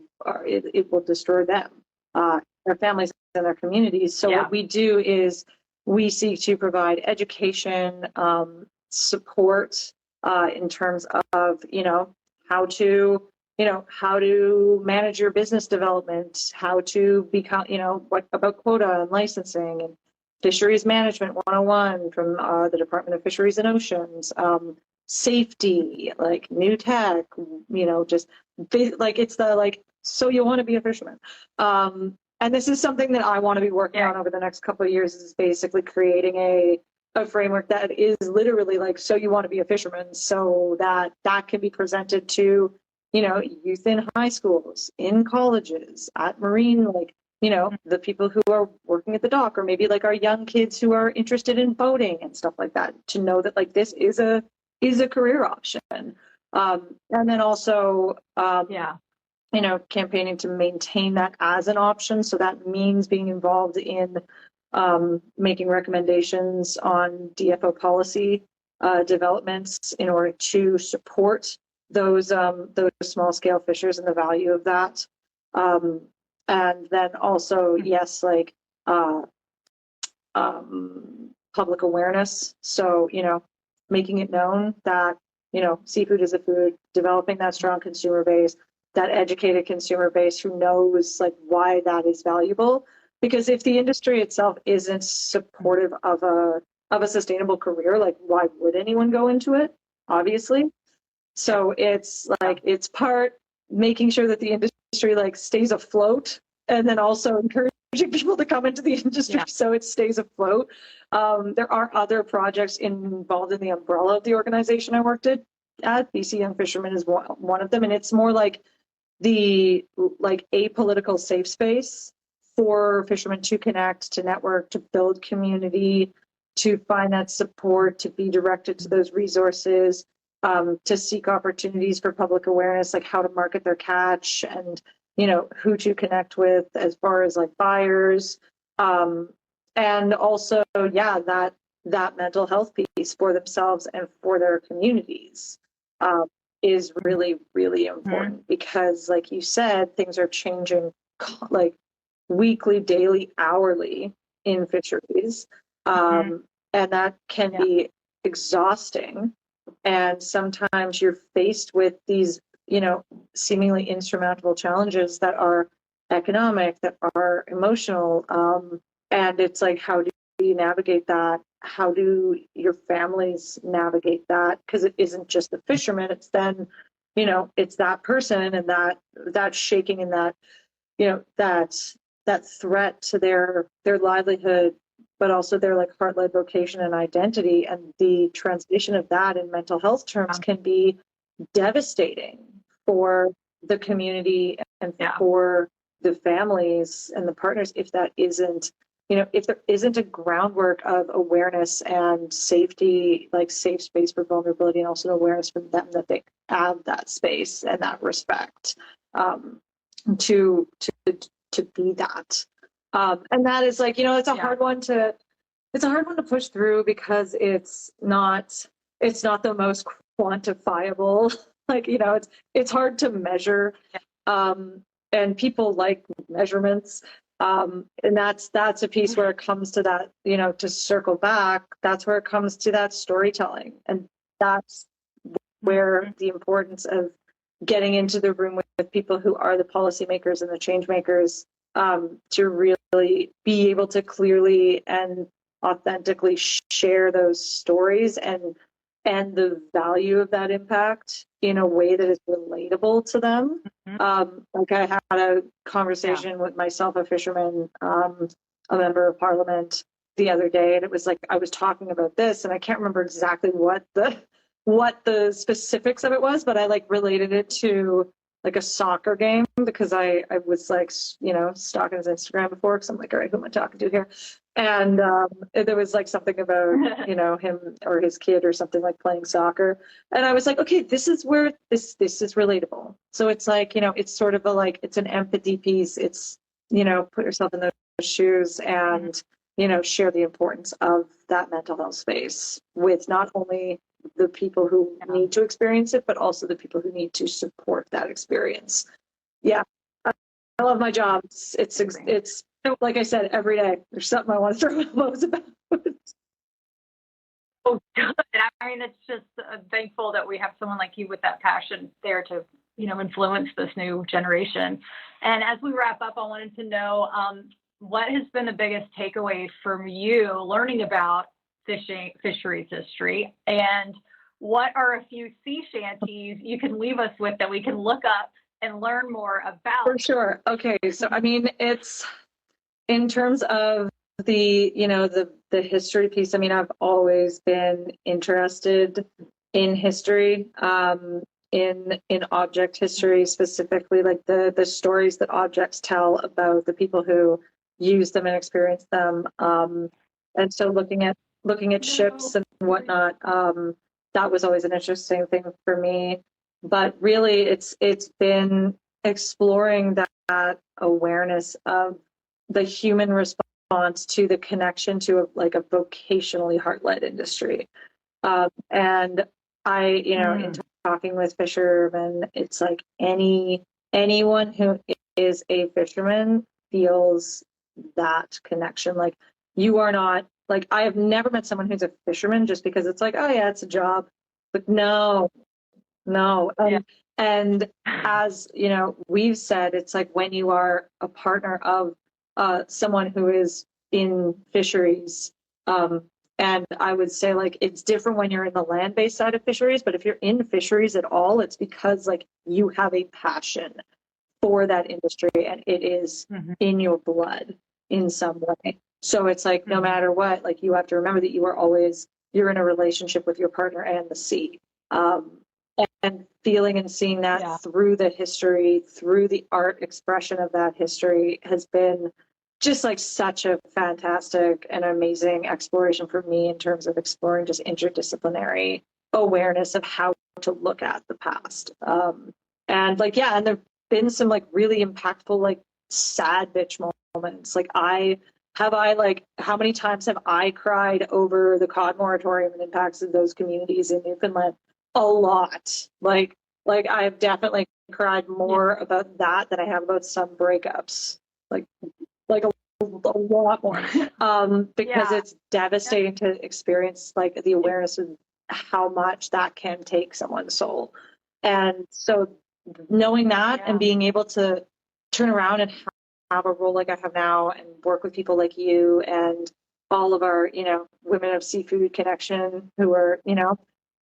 [SPEAKER 2] it will destroy them, their families and their communities. So what we do is we seek to provide education, support, in terms of, how to manage your business development, how to become, what about quota and licensing, and fisheries management 101 from the Department of Fisheries and Oceans, safety, like new tech, just like, it's the, like, so you want to be a fisherman. And this is something that I want to be working on over the next couple of years, is basically creating a framework that is literally like, so you want to be a fisherman, so that can be presented to, youth in high schools, in colleges, at marine, like, the people who are working at the dock, or maybe like our young kids who are interested in boating and stuff like that, to know that, like, this is a career option. And then also, campaigning to maintain that as an option. So that means being involved in making recommendations on DFO policy developments in order to support those small scale fishers and the value of that. And then also, like public awareness. So, making it known that, seafood is a food, developing that strong consumer base, that educated consumer base who knows, like, why that is valuable. Because if the industry itself isn't supportive of a sustainable career, like, why would anyone go into it? Obviously. So it's like, it's part making sure that the industry, like, stays afloat, and then also encouraging people to come into the industry so it stays afloat. There are other projects involved in the umbrella of the organization I worked at. BC Young Fishermen is one of them, and it's more like the apolitical safe space for fishermen to connect, to network, to build community, to find that support, to be directed to those resources, to seek opportunities for public awareness, like how to market their catch, and who to connect with as far as, like, buyers, and also that mental health piece for themselves and for their communities is really, really important, because, like you said, things are changing, like, weekly, daily, hourly in fisheries, and that can be exhausting. And sometimes you're faced with these, seemingly insurmountable challenges that are economic, that are emotional, and it's like, how do you navigate that? How do your families navigate that? Because it isn't just the fisherman; it's then, it's that person, and that shaking, and that, that threat to their livelihood, but also their, like, heart-led vocation and identity, and the translation of that in mental health terms can be devastating for the community and for the families and the partners, if that isn't, if there isn't a groundwork of awareness and safety, like safe space for vulnerability, and also awareness from them that they have that space and that respect, to be that. And that is, like, it's a hard one to push through, because it's not the most quantifiable, like, it's hard to measure, and people like measurements, And that's a piece where it comes to that, to circle back, that's where it comes to that storytelling. And that's where the importance of getting into the room with people who are the policymakers and the change makers, to really be able to clearly and authentically share those stories and the value of that impact in a way that is relatable to them. Like I had a conversation with myself, a fisherman, a member of parliament the other day, and it was like I was talking about this, and I can't remember exactly what the specifics of it was, but I like related it to like a soccer game because I was like, stalking his Instagram before because I'm like, all right, who am I talking to here? And there was like something about, him or his kid or something like playing soccer. And I was like, okay, this is where this is relatable. So it's like, it's sort of it's an empathy piece. It's, put yourself in those shoes and, share the importance of that mental health space with not only the people who need to experience it, but also the people who need to support that experience. Yeah. I love my job. It's like I said, every day there's something I want to throw elbows about.
[SPEAKER 3] Oh, good. I mean, it's just thankful that we have someone like you with that passion there to, influence this new generation. And as we wrap up, I wanted to know what has been the biggest takeaway from you learning about fisheries history, and what are a few sea shanties you can leave us with that we can look up and learn more about?
[SPEAKER 2] For sure. Okay. So, I mean, it's in terms of the history piece. I mean, I've always been interested in history, in object history, specifically like the stories that objects tell about the people who use them and experience them. And so looking at ships and whatnot, that was always an interesting thing for me. But really, it's been exploring that awareness of the human response to the connection to a vocationally heart-led industry. And I, in talking with fishermen, it's like anyone who is a fisherman feels that connection. Like you are not, like I have never met someone who's a fisherman just because it's like, oh yeah, it's a job. But no. And as we've said, it's like when you are a partner of someone who is in fisheries, and I would say like it's different when you're in the land-based side of fisheries, but if you're in fisheries at all, it's because like you have a passion for that industry and it is in your blood in some way. So it's like no matter what, like you have to remember that you're in a relationship with your partner and the sea. And feeling and seeing that through the history, through the art expression of that history has been just like such a fantastic and amazing exploration for me in terms of exploring just interdisciplinary awareness of how to look at the past. And there've been some like really impactful, like sad bitch moments. Like how many times have I cried over the cod moratorium and impacts of those communities in Newfoundland? A lot. Like I've definitely cried more about that than I have about some breakups. Like a lot more. Because it's devastating to experience like the awareness of how much that can take someone's soul. And so knowing that and being able to turn around and have a role like I have now and work with people like you and all of our, women of seafood connection who are,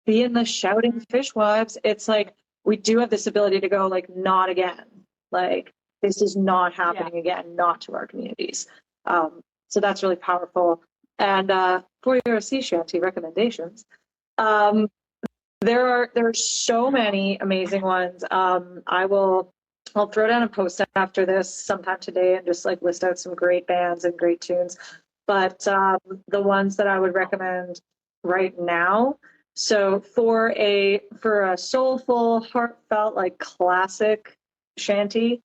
[SPEAKER 2] being the shouting fishwives, it's like we do have this ability to go like, not again. Like this is not happening again, not to our communities. So that's really powerful. And for your sea shanty recommendations, there are so many amazing ones. I'll throw down a post after this sometime today and just like list out some great bands and great tunes. But the ones that I would recommend right now. So for a soulful, heartfelt, like classic shanty,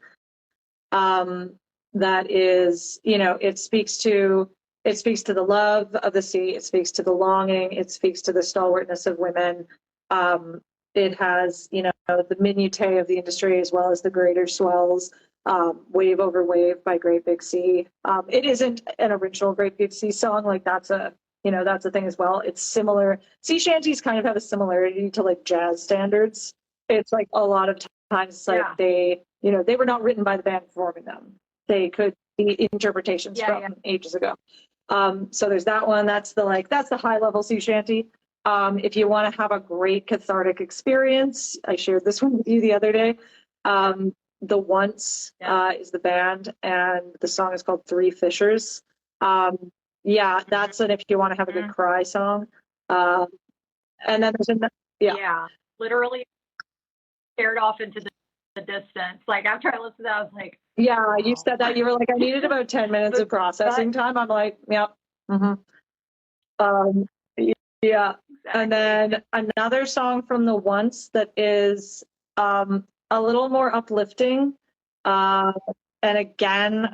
[SPEAKER 2] that is, it speaks to the love of the sea. It speaks to the longing. It speaks to the stalwartness of women. It has, the minutiae of the industry as well as the greater swells. Wave Over Wave by Great Big Sea. It isn't an original Great Big Sea song. Like that's a thing as well. It's similar. Sea Shanties kind of have a similarity to like jazz standards. It's like a lot of times like they were not written by the band performing them. They could be interpretations from ages ago. So there's that one. That's the high level sea shanty. If you want to have a great cathartic experience, I shared this one with you the other day. The Once is the band, and the song is called Three Fishers. That's an if you want to have a good cry song. And then there's
[SPEAKER 3] literally stared off into the distance. Like after I listened to that, I was like,
[SPEAKER 2] you said that you were like, I needed about 10 minutes of processing time. I'm like, yep. Exactly. And then another song from the Once that is a little more uplifting, and again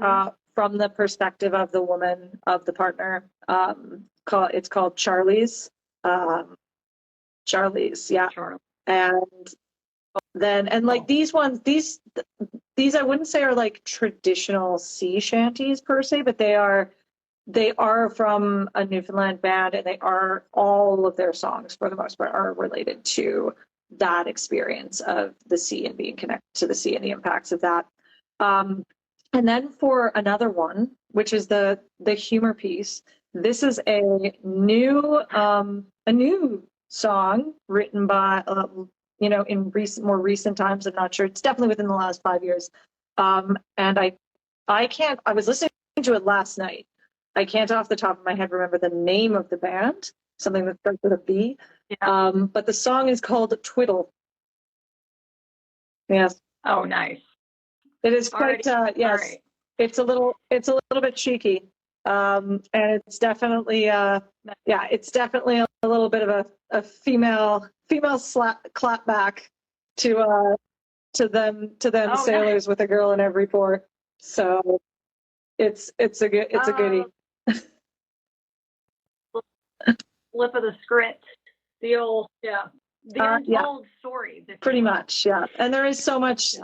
[SPEAKER 2] from the perspective of the woman, of the partner. It's called Charlie's. Charlie's, Charlie. And then like these ones, these I wouldn't say are like traditional sea shanties per se, but they are from a Newfoundland band, and all of their songs for the most part are related to that experience of the sea and being connected to the sea and the impacts of that. And then for another one, which is the humor piece, this is a new song written by in more recent times. I'm not sure. It's definitely within the last 5 years. And I was listening to it last night. I can't off the top of my head remember the name of the band, something that starts with a B. But the song is called Twiddle. Yes.
[SPEAKER 3] Oh, nice.
[SPEAKER 2] It is quite, yes. Right. It's a little bit cheeky. And it's definitely, it's definitely a little bit of a female clap back to them sailors with a girl in every port. So it's a goodie.
[SPEAKER 3] Flip of the script, the old untold story.
[SPEAKER 2] Pretty much, and there is so much,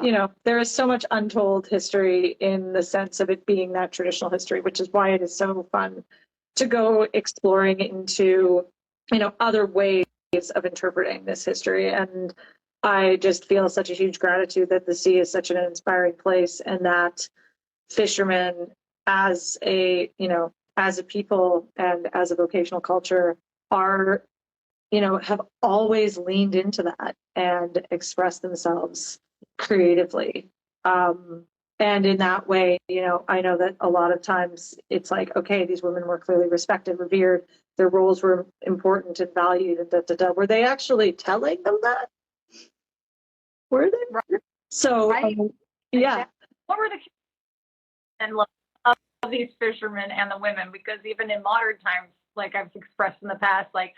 [SPEAKER 2] there is so much untold history in the sense of it being that traditional history, which is why it is so fun to go exploring into, other ways of interpreting this history. And I just feel such a huge gratitude that the sea is such an inspiring place, and that fishermen as a people and as a vocational culture are, have always leaned into that and expressed themselves creatively. And in that way, I know that a lot of times it's like, okay, these women were clearly respected, revered, their roles were important and valued, and Were they actually telling them that? Were they?
[SPEAKER 3] Right.
[SPEAKER 2] So,
[SPEAKER 3] right. What were the and of these fishermen and the women? Because even in modern times, like I've expressed in the past, like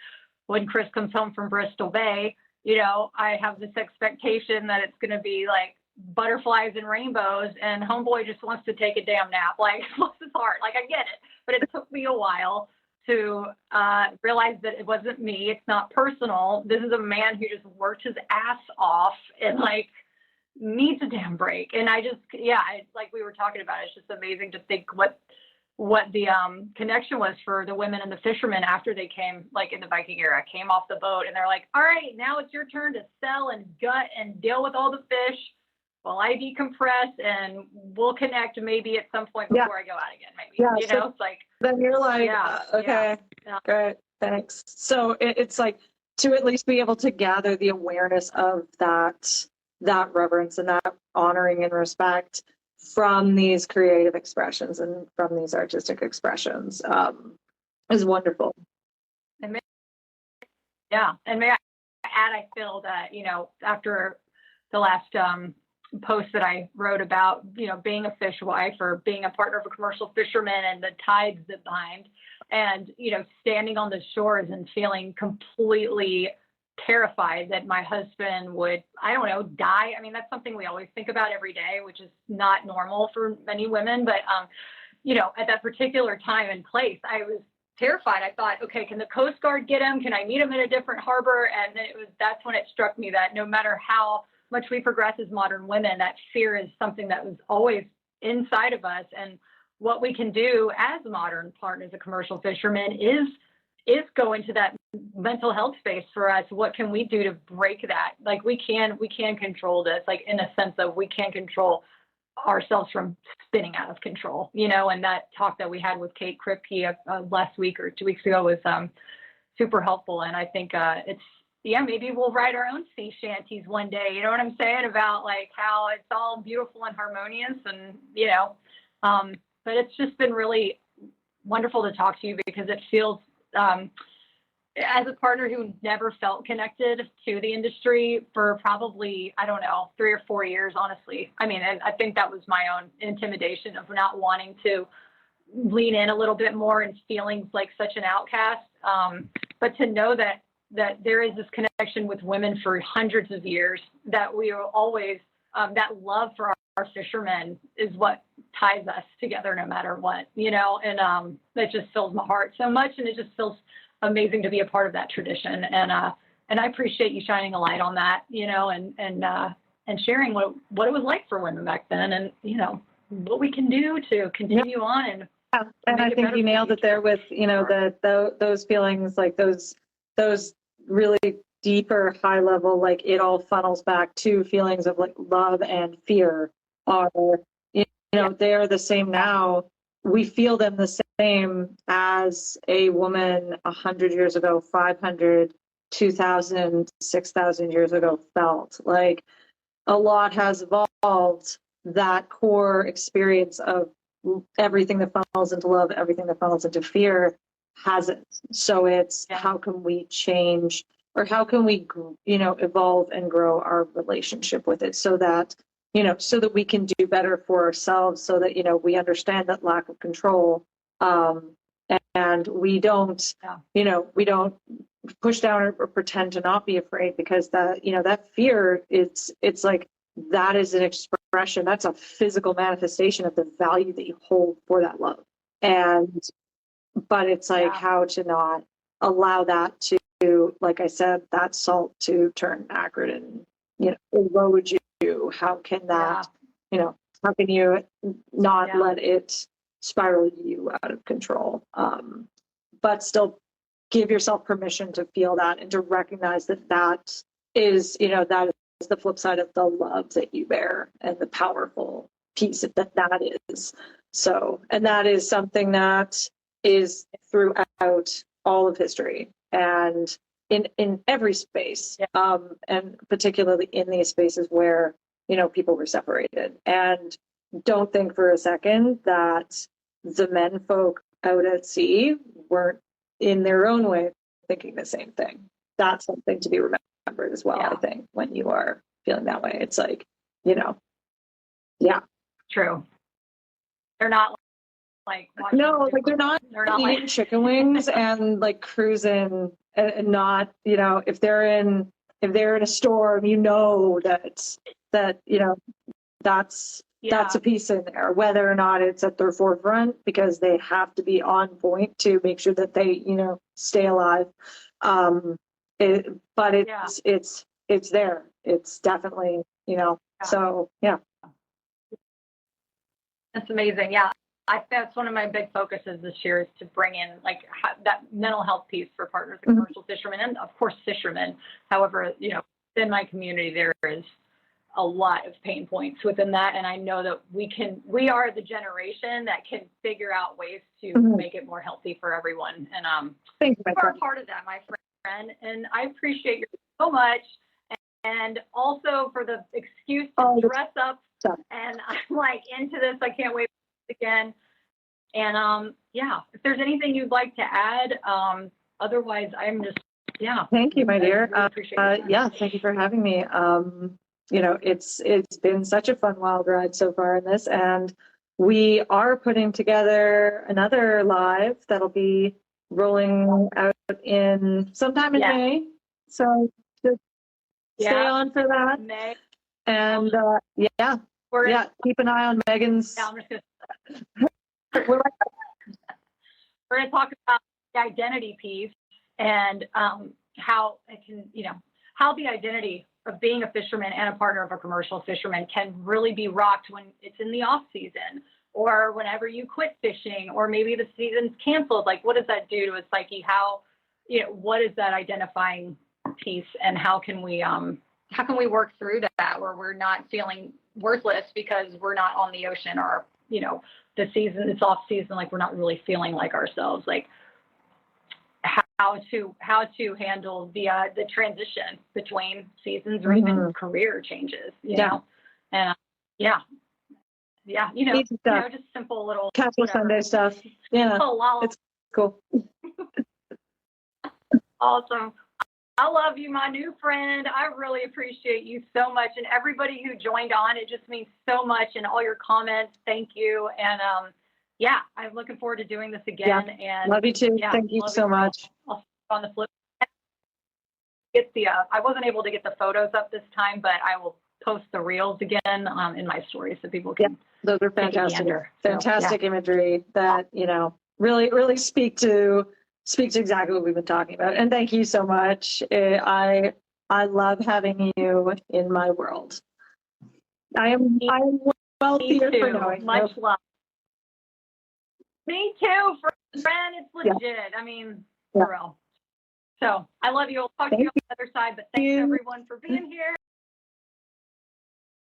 [SPEAKER 3] when Chris comes home from Bristol Bay, I have this expectation that it's going to be like butterflies and rainbows, and homeboy just wants to take a damn nap. Like, bless his heart. Like, I get it, but it took me a while to realize that it wasn't me. It's not personal. This is a man who just worked his ass off and like needs a damn break. And I just, like we were talking about, it's just amazing to think what the connection was for the women and the fishermen after they came, like in the Viking era, came off the boat, and they're like, all right, now it's your turn to sell and gut and deal with all the fish while I decompress, and we'll connect maybe at some point before I go out again, maybe. It's like,
[SPEAKER 2] then you're like, okay, great, thanks. So it's like to at least be able to gather the awareness of that reverence and that honoring and respect from these creative expressions and from these artistic expressions is wonderful.
[SPEAKER 3] And may I add, I feel that, after the last post that I wrote about, being a fishwife or being a partner of a commercial fisherman and the tides that bind, and, standing on the shores and feeling completely terrified that my husband would, die. I mean, that's something we always think about every day, which is not normal for many women. But, at that particular time and place, I was terrified. I thought, okay, can the Coast Guard get him? Can I meet him in a different harbor? And then that's when it struck me that no matter how much we progress as modern women, that fear is something that was always inside of us. And what we can do as modern partners of commercial fishermen is go into that mental health space for us. What can we do to break that? Like we can control this, like in a sense of we can control ourselves from spinning out of control, you know. And that talk that we had with Kate Kripke last week or 2 weeks ago was super helpful. And I think maybe we'll write our own sea shanties one day, you know what I'm saying, about like how it's all beautiful and harmonious, and you know, but it's just been really wonderful to talk to you, because it feels as a partner who never felt connected to the industry for probably, I don't know, 3 or 4 years, honestly. I mean, and I think that was my own intimidation of not wanting to lean in a little bit more and feeling like such an outcast. But to know that there is this connection with women for hundreds of years, that we are always, that love for our fishermen is what ties us together no matter what, you know, and that just fills my heart so much. And it just feels amazing to be a part of that tradition. And I appreciate you shining a light on that, you know, and sharing what it was like for women back then, and, you know, what we can do to continue on.
[SPEAKER 2] And I think you nailed it there with, you know, those feelings, like those really deeper, high level, like it all funnels back to feelings of like love and fear are, you know, they're the same now. We feel them the same as a woman 100 years ago, 500, 2,000, 6,000 years ago felt. Like a lot has evolved. That core experience of everything that funnels into love, everything that funnels into fear hasn't. So it's how can we change, or how can we, you know, evolve and grow our relationship with it, so that, you know, so that we can do better for ourselves, so that, you know, we understand that lack of control, and we don't, you know, we don't push down or pretend to not be afraid, because that, you know, that fear, it's like, that is an expression, that's a physical manifestation of the value that you hold for that love. But it's like how to not allow that to, like I said, that salt to turn acrid and, you know, erode you. How can that, you know, how can you not let it spiral you out of control? But still give yourself permission to feel that, and to recognize that is, you know, that is the flip side of the love that you bear, and the powerful piece that is. So, and that is something that is throughout all of history, and in every space, and particularly in these spaces where, you know, people were separated. And don't think for a second that the men folk out at sea weren't in their own way thinking the same thing. That's something to be remembered as well, I think, when you are feeling that way. It's like, you know,
[SPEAKER 3] true. They're not like
[SPEAKER 2] they're not eating like chicken wings and like cruising, and not, you know, if they're in a storm, you know, that you know, that's a piece in there, whether or not it's at their forefront, because they have to be on point to make sure that they, you know, stay alive. But it's there. It's definitely, you know, so
[SPEAKER 3] That's amazing. Yeah. That's one of my big focuses this year, is to bring in like that mental health piece for partners of commercial fishermen, and of course fishermen. However, you know, in my community, there is a lot of pain points within that. And I know that we are the generation that can figure out ways to make it more healthy for everyone. And we're a part of that, my friend. And I appreciate you so much. And also for the excuse to dress up. And I'm like into this. I can't wait again. And if there's anything you'd like to add, otherwise I'm just
[SPEAKER 2] Thank you, my dear.
[SPEAKER 3] Really appreciate
[SPEAKER 2] thank you for having me. You know, it's been such a fun wild ride so far in this, and we are putting together another live that'll be rolling out in sometime in May. So just stay on for that.
[SPEAKER 3] May.
[SPEAKER 2] And keep an eye on Megan's.
[SPEAKER 3] I'm just we're going to talk about the identity piece, and how it can, you know, how the identity of being a fisherman and a partner of a commercial fisherman can really be rocked when it's in the off season, or whenever you quit fishing, or maybe the season's canceled. Like, what does that do to a psyche? How, what is that identifying piece, and how can we work through that where we're not feeling worthless because we're not on the ocean, or, the season, it's off season, like we're not really feeling like ourselves, like how to handle the transition between seasons, or even career changes, you know? And just simple little
[SPEAKER 2] Cafe Sunday stuff. Yeah, it's cool.
[SPEAKER 3] Awesome. I love you, my new friend. I really appreciate you so much, and everybody who joined on. It just means so much, and all your comments. Thank you. And I'm looking forward to doing this again.
[SPEAKER 2] Yeah.
[SPEAKER 3] And
[SPEAKER 2] love you too. Thank you so much.
[SPEAKER 3] I'll on the flip. I wasn't able to get the photos up this time, but I will post the reels again in my stories so people can.
[SPEAKER 2] Those are fantastic. Fantastic imagery that really speak to exactly what we've been talking about. And thank you so much. I love having you in my world. I'm wealthier for knowing.
[SPEAKER 3] Much love. Me too, friend. It's legit. I mean, for real. So I love you. I'll talk to you on the other side, but thanks everyone for being here.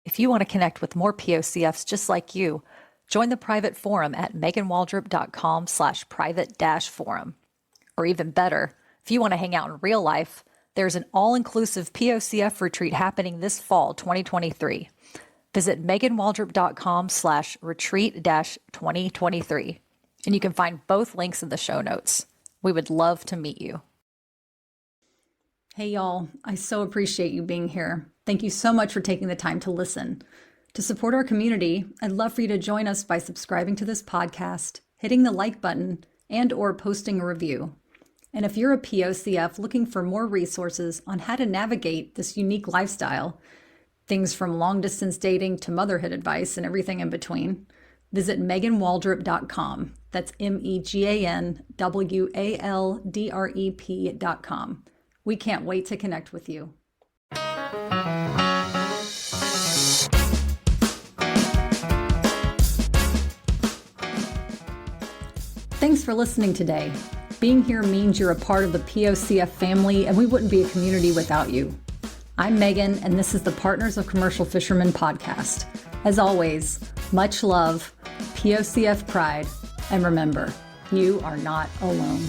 [SPEAKER 1] If you want to connect with more POCFs just like you, join the private forum at meganwaldrop.com/private-forum. Or even better, if you want to hang out in real life, there's an all-inclusive POCF retreat happening this fall, 2023. Visit meganwaldrop.com/retreat-2023. And you can find both links in the show notes. We would love to meet you. Hey, y'all. I so appreciate you being here. Thank you so much for taking the time to listen. To support our community, I'd love for you to join us by subscribing to this podcast, hitting the like button, and/or posting a review. And if you're a POCF looking for more resources on how to navigate this unique lifestyle, things from long-distance dating to motherhood advice and everything in between, visit meganwaldrop.com. That's meganwaldrep.com. We can't wait to connect with you. Thanks for listening today. Being here means you're a part of the POCF family, and we wouldn't be a community without you. I'm Megan, and this is the Partners of Commercial Fishermen podcast. As always, much love, POCF pride, and remember, you are not alone.